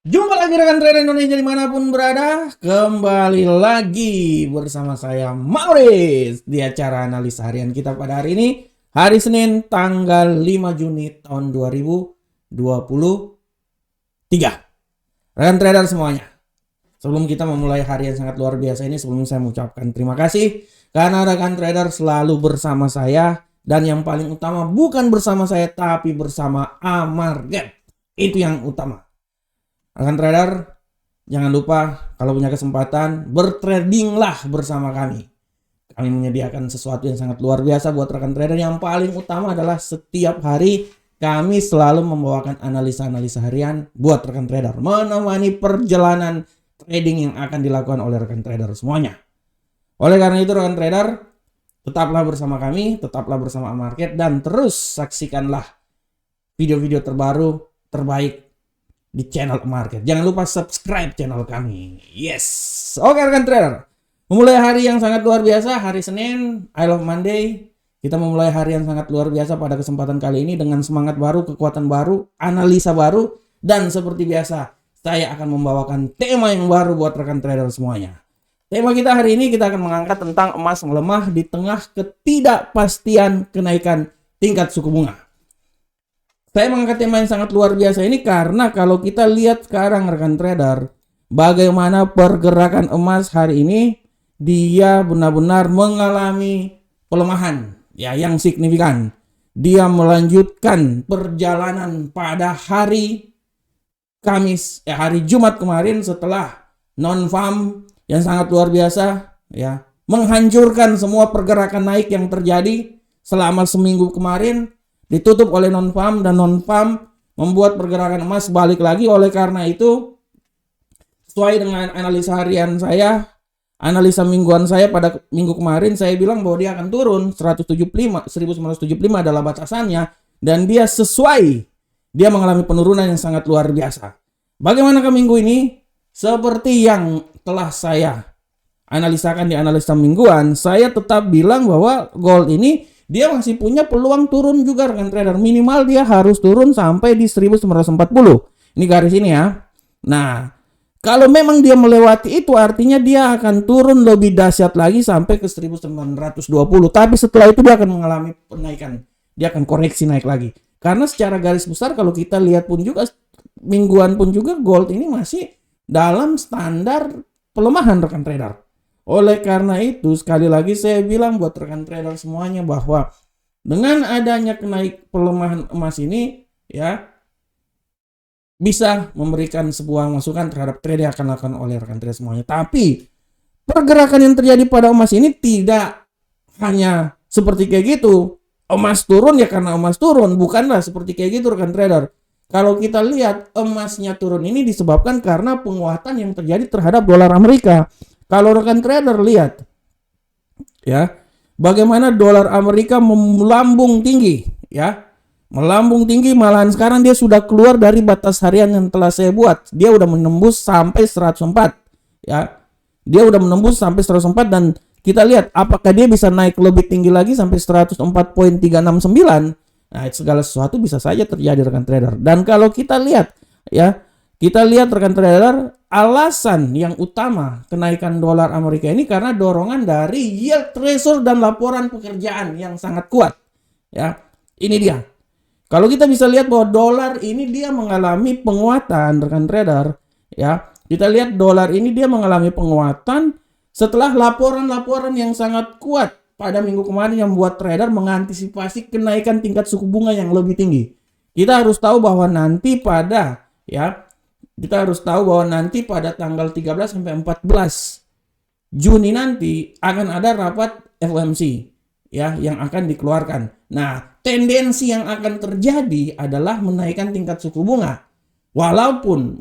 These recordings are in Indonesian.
Jumpa lagi rekan trader Indonesia dimanapun berada. Kembali lagi bersama saya Maurice di acara analisa harian kita pada hari ini, hari Senin tanggal 5 Juni tahun 2023. Rekan trader semuanya, sebelum kita memulai hari yang sangat luar biasa ini, sebelumnya saya mengucapkan terima kasih karena rekan trader selalu bersama saya, dan yang paling utama bukan bersama saya tapi bersama Amarget. Itu yang utama. Rekan trader, jangan lupa kalau punya kesempatan bertradinglah bersama kami. Kami menyediakan sesuatu yang sangat luar biasa buat rekan trader. Yang paling utama adalah setiap hari kami selalu membawakan analisa-analisa harian buat rekan trader, menemani perjalanan trading yang akan dilakukan oleh rekan trader semuanya. Oleh karena itu rekan trader, tetaplah bersama kami, tetaplah bersama Amarket, dan terus saksikanlah video-video terbaru terbaik di channel Market. Jangan lupa subscribe channel kami. Yes. Oke rekan trader, memulai hari yang sangat luar biasa, hari Senin, I love Monday. Kita memulai hari yang sangat luar biasa pada kesempatan kali ini dengan semangat baru, kekuatan baru, analisa baru, dan seperti biasa saya akan membawakan tema yang baru buat rekan trader semuanya. Tema kita hari ini kita akan mengangkat tentang emas melemah di tengah ketidakpastian kenaikan tingkat suku bunga. Saya mengangkat tema yang sangat luar biasa ini karena kalau kita lihat sekarang rekan trader, bagaimana pergerakan emas hari ini, dia benar-benar mengalami pelemahan ya yang signifikan. Dia melanjutkan perjalanan pada hari Kamis, hari Jumat kemarin setelah non-farm yang sangat luar biasa ya, menghancurkan semua pergerakan naik yang terjadi selama seminggu kemarin. Ditutup oleh non-farm, dan non-farm membuat pergerakan emas balik lagi. Oleh karena itu, sesuai dengan analisa harian saya, analisa mingguan saya pada minggu kemarin, saya bilang bahwa dia akan turun 1975 adalah batasannya, dan dia sesuai, dia mengalami penurunan yang sangat luar biasa. Bagaimana ke minggu ini? Seperti yang telah saya analisakan di analisa mingguan, saya tetap bilang bahwa gold ini dia masih punya peluang turun juga rekan trader. Minimal dia harus turun sampai di 1940. Ini garis ini ya. Nah, kalau memang dia melewati itu artinya dia akan turun lebih dahsyat lagi sampai ke 1920. Tapi setelah itu dia akan mengalami penaikan. Dia akan koreksi naik lagi. Karena secara garis besar kalau kita lihat pun juga mingguan pun juga gold ini masih dalam standar pelemahan rekan trader. Oleh karena itu, sekali lagi saya bilang buat rekan trader semuanya bahwa dengan adanya pelemahan emas ini ya bisa memberikan sebuah masukan terhadap trade yang akan dilakukan oleh rekan trader semuanya. Tapi pergerakan yang terjadi pada emas ini tidak hanya seperti kayak gitu. Emas turun ya karena emas turun, bukanlah seperti kayak gitu rekan trader. Kalau kita lihat emasnya turun ini disebabkan karena penguatan yang terjadi terhadap dolar Amerika. Kalau rekan trader lihat ya, bagaimana dolar Amerika melambung tinggi ya. Melambung tinggi, malahan sekarang dia sudah keluar dari batas harian yang telah saya buat. Dia udah menembus sampai 104 ya. Dia udah menembus sampai 104 dan kita lihat apakah dia bisa naik lebih tinggi lagi sampai 104.369. Nah, segala sesuatu bisa saja terjadi rekan trader. Dan kalau kita lihat ya, kita lihat rekan trader, alasan yang utama kenaikan dolar Amerika ini karena dorongan dari yield treasury dan laporan pekerjaan yang sangat kuat. Ya, ini dia. Kalau kita bisa lihat bahwa dolar ini dia mengalami penguatan rekan trader. Ya, kita lihat dolar ini dia mengalami penguatan setelah laporan-laporan yang sangat kuat pada minggu kemarin yang membuat trader mengantisipasi kenaikan tingkat suku bunga yang lebih tinggi. Kita harus tahu bahwa nanti pada tanggal 13 sampai 14 Juni nanti akan ada rapat FOMC ya yang akan dikeluarkan. Nah, tendensi yang akan terjadi adalah menaikkan tingkat suku bunga. Walaupun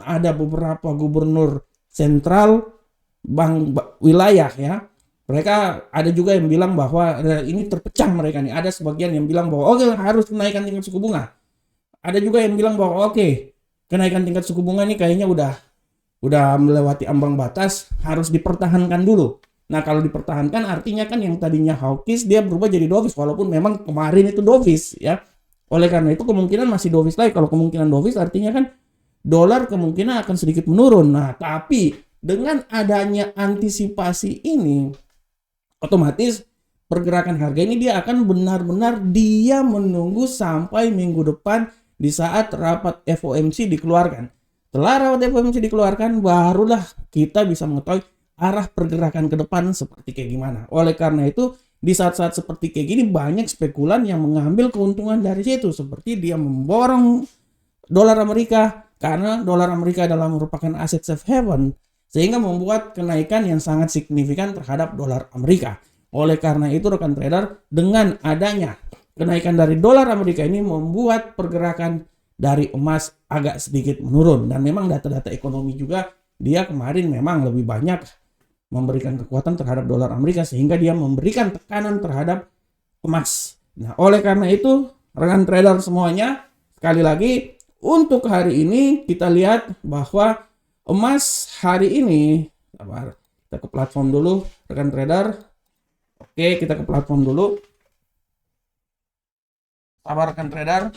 ada beberapa gubernur sentral bank wilayah ya, mereka ada juga yang bilang bahwa ini terpecah mereka nih. Ada sebagian yang bilang bahwa oke, harus menaikkan tingkat suku bunga. Ada juga yang bilang bahwa oke, kenaikan tingkat suku bunga ini kayaknya udah melewati ambang batas, harus dipertahankan dulu. Nah, kalau dipertahankan artinya kan yang tadinya hawkish dia berubah jadi dovish, walaupun memang kemarin itu dovish ya. Oleh karena itu kemungkinan masih dovish lagi. Kalau kemungkinan dovish artinya kan dolar kemungkinan akan sedikit menurun. Nah, tapi dengan adanya antisipasi ini, otomatis pergerakan harga ini dia akan benar-benar dia menunggu sampai minggu depan di saat rapat FOMC dikeluarkan. Setelah rapat FOMC dikeluarkan, barulah kita bisa mengetahui arah pergerakan ke depan seperti kayak gimana. Oleh karena itu, di saat-saat seperti kayak gini banyak spekulan yang mengambil keuntungan dari situ, seperti dia memborong dolar Amerika karena dolar Amerika adalah merupakan aset safe haven, sehingga membuat kenaikan yang sangat signifikan terhadap dolar Amerika. Oleh karena itu rekan trader, dengan adanya kenaikan dari dolar Amerika ini membuat pergerakan dari emas agak sedikit menurun. Dan memang data-data ekonomi juga dia kemarin memang lebih banyak memberikan kekuatan terhadap dolar Amerika, sehingga dia memberikan tekanan terhadap emas. Nah, oleh karena itu rekan trader semuanya, sekali lagi untuk hari ini kita lihat bahwa emas hari ini, kita ke platform dulu rekan trader. Oke, kita ke platform dulu. Sabar rekan trader.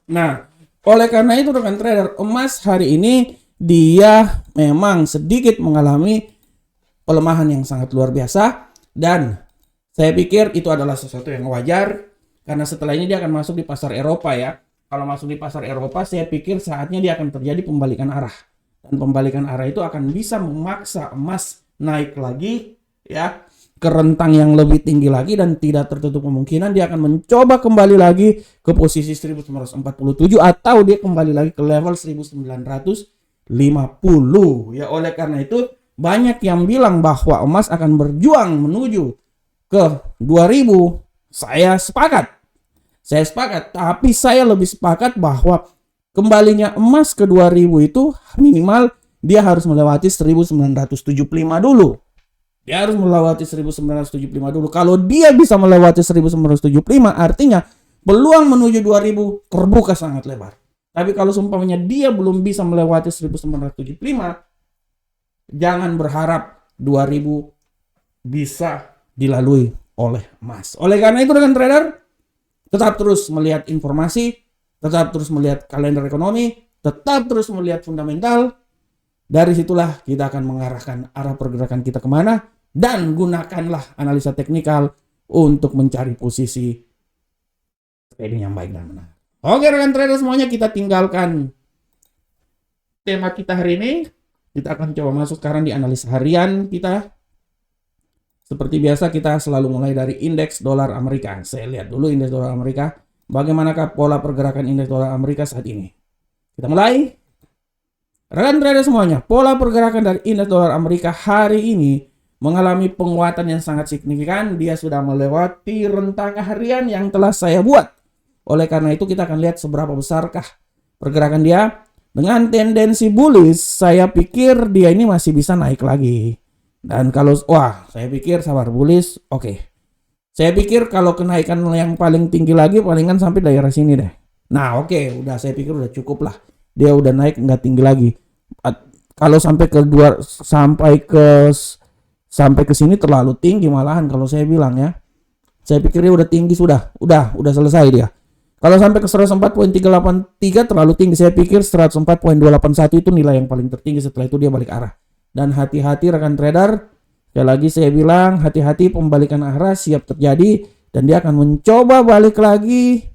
Nah, oleh karena itu rekan trader, emas hari ini dia memang sedikit mengalami pelemahan yang sangat luar biasa, dan saya pikir itu adalah sesuatu yang wajar karena setelah ini dia akan masuk di pasar Eropa ya. Kalau masuk di pasar Eropa, saya pikir saatnya dia akan terjadi pembalikan arah. Dan pembalikan arah itu akan bisa memaksa emas naik lagi ya ke rentang yang lebih tinggi lagi, dan tidak tertutup kemungkinan dia akan mencoba kembali lagi ke posisi 1947 atau dia kembali lagi ke level 1950 ya. Oleh karena itu banyak yang bilang bahwa emas akan berjuang menuju ke 2000. Saya sepakat, tapi saya lebih sepakat bahwa kembalinya emas ke 2000 itu minimal dia harus melewati 1975 dulu. Dia harus melewati 1975 dulu. Kalau dia bisa melewati 1975, artinya peluang menuju 2000 terbuka sangat lebar. Tapi kalau seumpamanya dia belum bisa melewati 1975, jangan berharap 2000 bisa dilalui oleh emas. Oleh karena itu rekan trader, tetap terus melihat informasi, tetap terus melihat kalender ekonomi, tetap terus melihat fundamental. Dari situlah kita akan mengarahkan arah pergerakan kita kemana. Dan gunakanlah analisa teknikal untuk mencari posisi trading yang baik dan benar. Oke rekan trader semuanya, kita tinggalkan tema kita hari ini. Kita akan coba masuk sekarang di analisa harian kita. Seperti biasa kita selalu mulai dari indeks dolar Amerika. Saya lihat dulu indeks dolar Amerika. Bagaimanakah pola pergerakan indeks dolar Amerika saat ini? Kita mulai. Rekan trader semuanya, pola pergerakan dari indeks dolar Amerika hari ini mengalami penguatan yang sangat signifikan. Dia sudah melewati rentang harian yang telah saya buat. Oleh karena itu kita akan lihat seberapa besarkah pergerakan dia. Dengan tendensi bullish, saya pikir dia ini masih bisa naik lagi. Dan kalau saya pikir sabar bullish, oke. Saya pikir kalau kenaikan yang paling tinggi lagi palingan sampai daerah sini deh. Nah oke, udah saya pikir udah cukup lah. Dia udah naik nggak tinggi lagi. Kalau sampai ke sini terlalu tinggi malahan kalau saya bilang ya. Saya pikir dia udah tinggi sudah selesai dia. Kalau sampai ke 104.383 terlalu tinggi. Saya pikir 104.281 itu nilai yang paling tertinggi, setelah itu dia balik arah. Dan hati-hati rekan trader. Sekali lagi saya bilang hati-hati, pembalikan arah siap terjadi dan dia akan mencoba balik lagi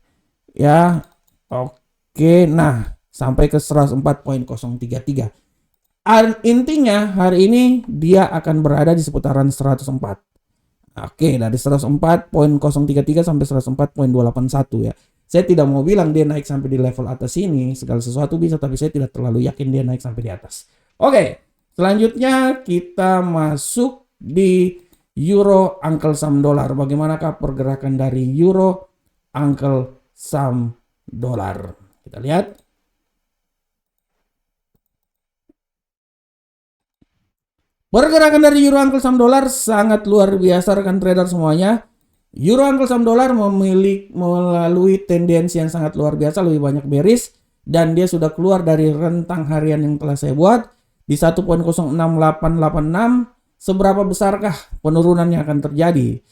ya. Oke, nah sampai ke 104.033. Intinya hari ini dia akan berada di seputaran 104. Oke, dari 104.033 sampai 104.281 ya. Saya tidak mau bilang dia naik sampai di level atas ini, segala sesuatu bisa, tapi saya tidak terlalu yakin dia naik sampai di atas. Oke, selanjutnya kita masuk di euro Uncle Sam dolar. Bagaimanakah pergerakan dari euro Uncle Sam dolar? Kita lihat. Pergerakan dari euro Uncle Sam dolar sangat luar biasa rekan trader semuanya. Euro Uncle Sam dolar melalui tendensi yang sangat luar biasa, lebih banyak bearish, dan dia sudah keluar dari rentang harian yang telah saya buat di 1.06886. Seberapa besarkah penurunan yang akan terjadi?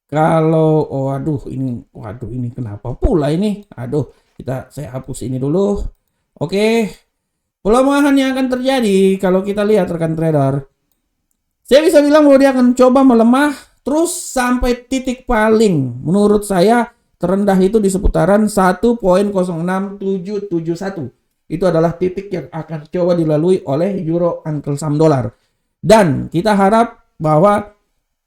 Kalau ini kenapa pula ini? Saya hapus ini dulu. Oke, pelemahan yang akan terjadi kalau kita lihat rekan trader. Saya bisa bilang bahwa dia akan coba melemah terus sampai titik paling menurut saya terendah itu di seputaran 1.06771. Itu adalah titik yang akan coba dilalui oleh euro Uncle Sam dollar. Dan kita harap bahwa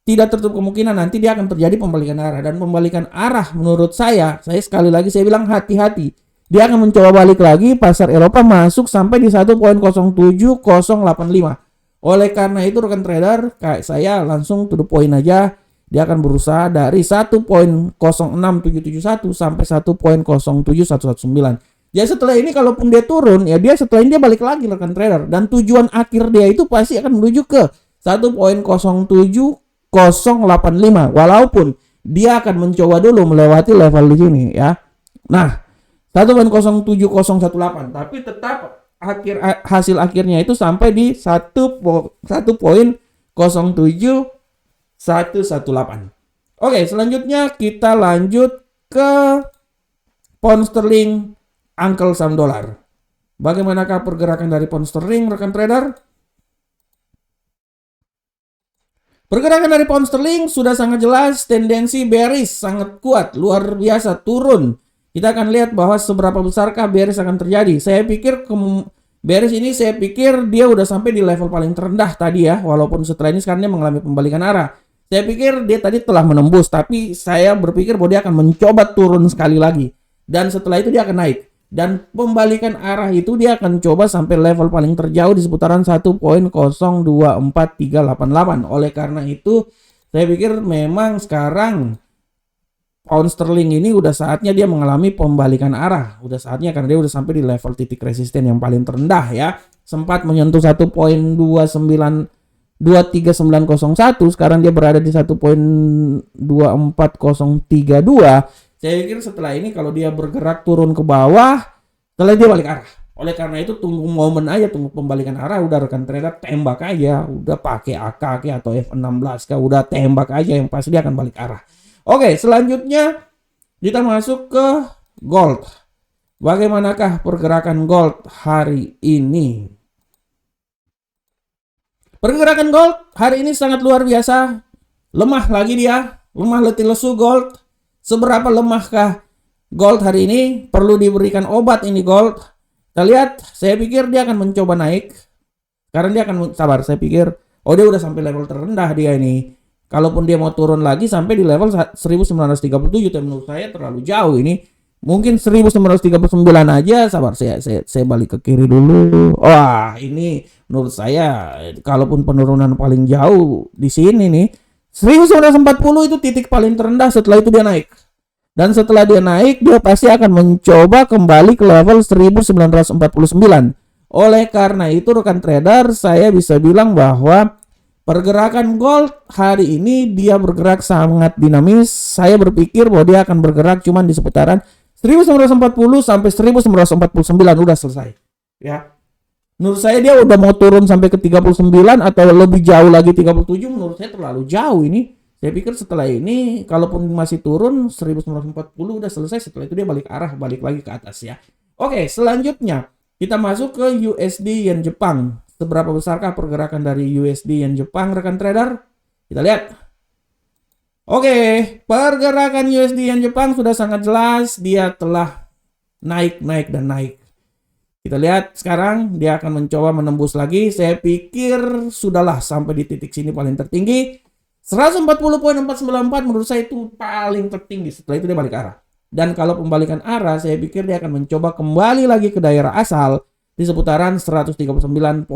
tidak tertutup kemungkinan nanti dia akan terjadi pembalikan arah. Dan pembalikan arah menurut saya sekali lagi saya bilang hati-hati. Dia akan mencoba balik lagi, pasar Eropa masuk sampai di 1.07085. Oleh karena itu rekan trader, kayak saya langsung to the point aja. Dia akan berusaha dari 1.06771 sampai 1.07119. Jadi setelah ini kalaupun dia turun, ya dia setelah ini dia balik lagi rekan trader. Dan tujuan akhir dia itu pasti akan menuju ke 1.07085. Walaupun dia akan mencoba dulu melewati level di sini ya. Nah, 1.07018, tapi tetap hasil akhirnya itu sampai di 1.07118. Oke, selanjutnya kita lanjut ke pound sterling Uncle Sam dollar. Bagaimanakah pergerakan dari pound sterling rekan trader? Pergerakan dari pound sterling sudah sangat jelas, tendensi bearish sangat kuat, luar biasa turun. Kita akan lihat bahwa seberapa besarkah bearish akan terjadi. Saya pikir bearish ini dia udah sampai di level paling terendah tadi ya. Walaupun setelah ini sekarang dia mengalami pembalikan arah. Saya pikir dia tadi telah menembus. Tapi saya berpikir bahwa dia akan mencoba turun sekali lagi. Dan setelah itu dia akan naik. Dan pembalikan arah itu dia akan coba sampai level paling terjauh di seputaran 1.024388. Oleh karena itu saya pikir memang sekarang pound sterling ini udah saatnya dia mengalami pembalikan arah. Udah saatnya karena dia udah sampai di level titik resisten yang paling terendah ya. Sempat menyentuh 1.23901, sekarang dia berada di 1.24032. Saya pikir setelah ini kalau dia bergerak turun ke bawah, setelah dia balik arah. Oleh karena itu tunggu momen aja, tunggu pembalikan arah, udah rekan trader tembak aja, udah pakai AK atau F16 kah, udah tembak aja yang pasti dia akan balik arah. Oke, selanjutnya kita masuk ke gold. Bagaimanakah pergerakan gold hari ini? Pergerakan gold hari ini sangat luar biasa. Lemah lagi dia, lemah letih lesu gold. Seberapa lemahkah gold hari ini? Perlu diberikan obat ini gold. Kita lihat, saya pikir dia akan mencoba naik. Karena dia akan sabar, saya pikir dia udah sampai level terendah dia ini. Kalaupun dia mau turun lagi sampai di level 1937, tapi menurut saya terlalu jauh ini. Mungkin 1939 aja, sabar saya balik ke kiri dulu. Wah, ini menurut saya kalaupun penurunan paling jauh di sini nih, 1940 itu titik paling terendah, setelah itu dia naik. Dan setelah dia naik, dia pasti akan mencoba kembali ke level 1949. Oleh karena itu rekan trader, saya bisa bilang bahwa pergerakan gold hari ini dia bergerak sangat dinamis. Saya berpikir bahwa dia akan bergerak cuman di seputaran 1940 sampai 1949 udah selesai. Ya. Menurut saya dia udah mau turun sampai ke 39 atau lebih jauh lagi 37, menurut saya terlalu jauh ini. Saya pikir setelah ini kalaupun masih turun 1940 udah selesai, setelah itu dia balik arah, balik lagi ke atas ya. Oke, selanjutnya kita masuk ke USD Yen Jepang. Seberapa besarkah pergerakan dari USD Yen Jepang rekan trader? Kita lihat. Oke, pergerakan USD Yen Jepang sudah sangat jelas. Dia telah naik dan naik. Kita lihat sekarang dia akan mencoba menembus lagi. Saya pikir sudahlah sampai di titik sini paling tertinggi. 140.494 menurut saya itu paling tertinggi. Setelah itu dia balik arah. Dan kalau pembalikan arah, saya pikir dia akan mencoba kembali lagi ke daerah asal di seputaran 139.983.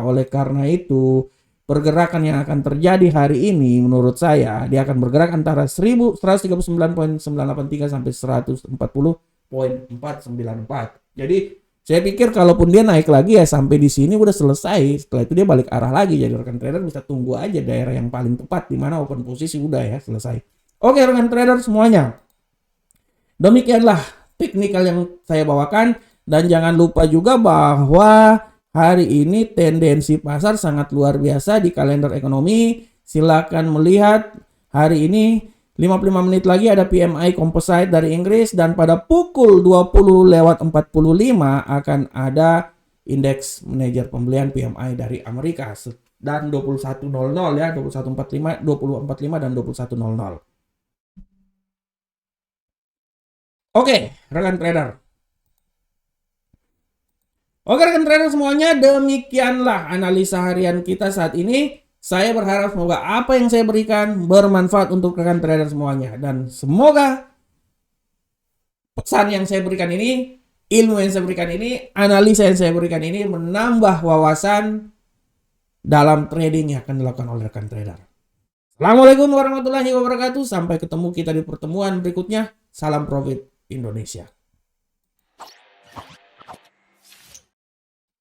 Oleh karena itu, pergerakan yang akan terjadi hari ini menurut saya dia akan bergerak antara 139.983 sampai 140.494. Jadi saya pikir kalaupun dia naik lagi ya sampai di sini udah selesai. Setelah itu dia balik arah lagi. Jadi rekan trader bisa tunggu aja daerah yang paling tepat di mana open posisi udah ya selesai. Oke rekan trader semuanya. Demikianlah teknikal yang saya bawakan. Dan jangan lupa juga bahwa hari ini tendensi pasar sangat luar biasa di kalender ekonomi. Silakan melihat hari ini 55 menit lagi ada PMI Composite dari Inggris, dan pada pukul 20:45 akan ada indeks manajer pembelian PMI dari Amerika, dan 21.00 ya, 21.45, 20.45 dan 21.00. Oke, rekan trader. Oke rekan trader semuanya, demikianlah analisa harian kita saat ini. Saya berharap semoga apa yang saya berikan bermanfaat untuk rekan trader semuanya. Dan semoga pesan yang saya berikan ini, ilmu yang saya berikan ini, analisa yang saya berikan ini menambah wawasan dalam trading yang akan dilakukan oleh rekan trader. Assalamualaikum warahmatullahi wabarakatuh. Sampai ketemu kita di pertemuan berikutnya. Salam profit Indonesia.